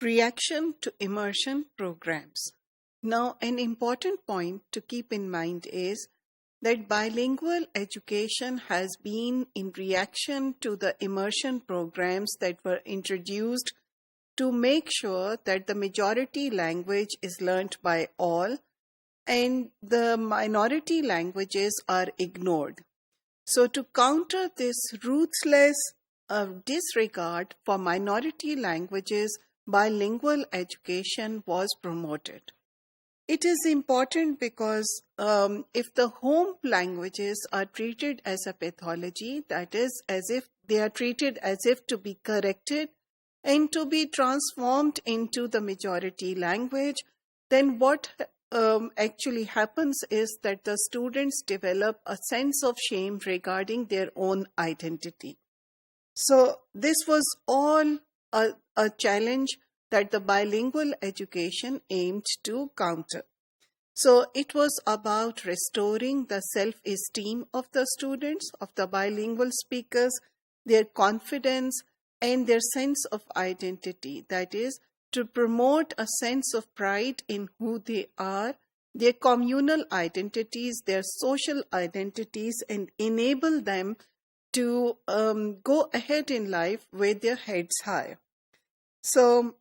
Reaction to immersion programs. Now, an important point to keep in mind is that bilingual education has been in reaction to the immersion programs that were introduced to make sure that the majority language is learnt by all and the minority languages are ignored. So, to counter this ruthless disregard for minority languages, bilingual education was promoted. It is important because if the home languages are treated as a pathology, that is, as if they are treated as if to be corrected and to be transformed into the majority language, then what actually happens is that the students develop a sense of shame regarding their own identity. So this was all a challenge that the bilingual education aimed to counter. So it was about restoring the self-esteem of the students, of the bilingual speakers, their confidence and their sense of identity. That is, to promote a sense of pride in who they are, their communal identities, their social identities, and enable them to go ahead in life with their heads high. So,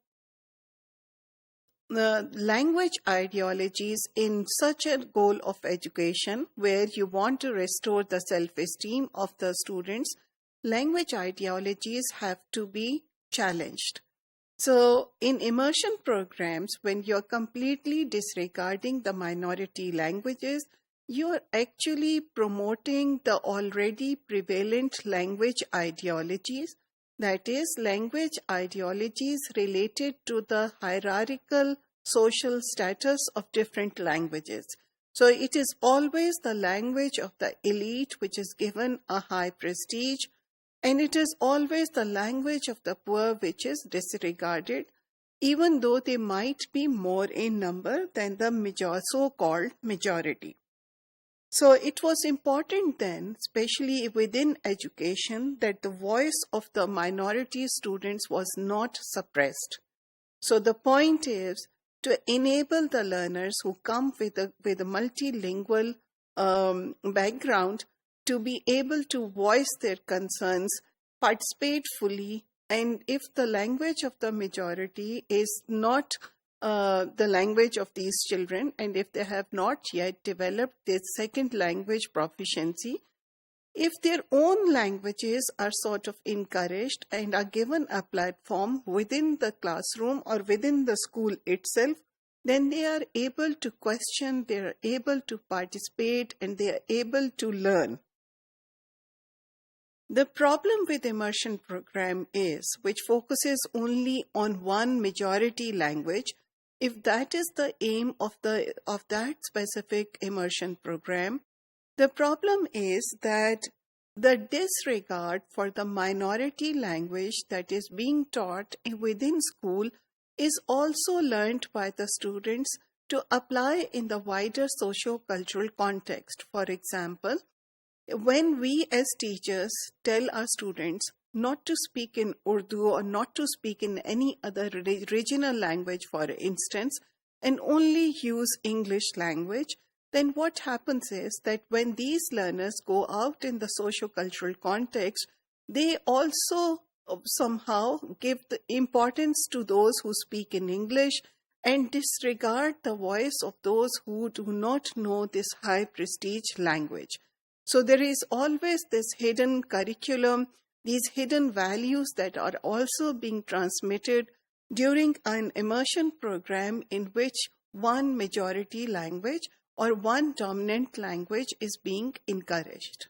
language ideologies in such a goal of education where you want to restore the self-esteem of the students, language ideologies have to be challenged. So in immersion programs, when you're completely disregarding the minority languages, you're actually promoting the already prevalent language ideologies, that is, language ideologies related to the hierarchical social status of different languages. So it is always the language of the elite which is given a high prestige, and it is always the language of the poor which is disregarded, even though they might be more in number than the so-called majority. So it was important then, especially within education, that the voice of the minority students was not suppressed. So the point is to enable the learners who come with a multilingual background to be able to voice their concerns, participate fully, and if the language of the majority is not the language of these children, and if they have not yet developed their second language proficiency, if their own languages are sort of encouraged and are given a platform within the classroom or within the school itself, then they are able to question, they are able to participate, and they are able to learn. The problem with immersion program is, which focuses only on one majority language, if that is the aim of that specific immersion program, the problem is that the disregard for the minority language that is being taught within school is also learned by the students to apply in the wider socio-cultural context. For example, when we as teachers tell our students not to speak in Urdu or not to speak in any other regional language, for instance, and only use English language, then what happens is that when these learners go out in the socio-cultural context, they also somehow give the importance to those who speak in English and disregard the voice of those who do not know this high prestige language. So there is always this hidden curriculum, these hidden values that are also being transmitted during an immersion program in which one majority language or one dominant language is being encouraged.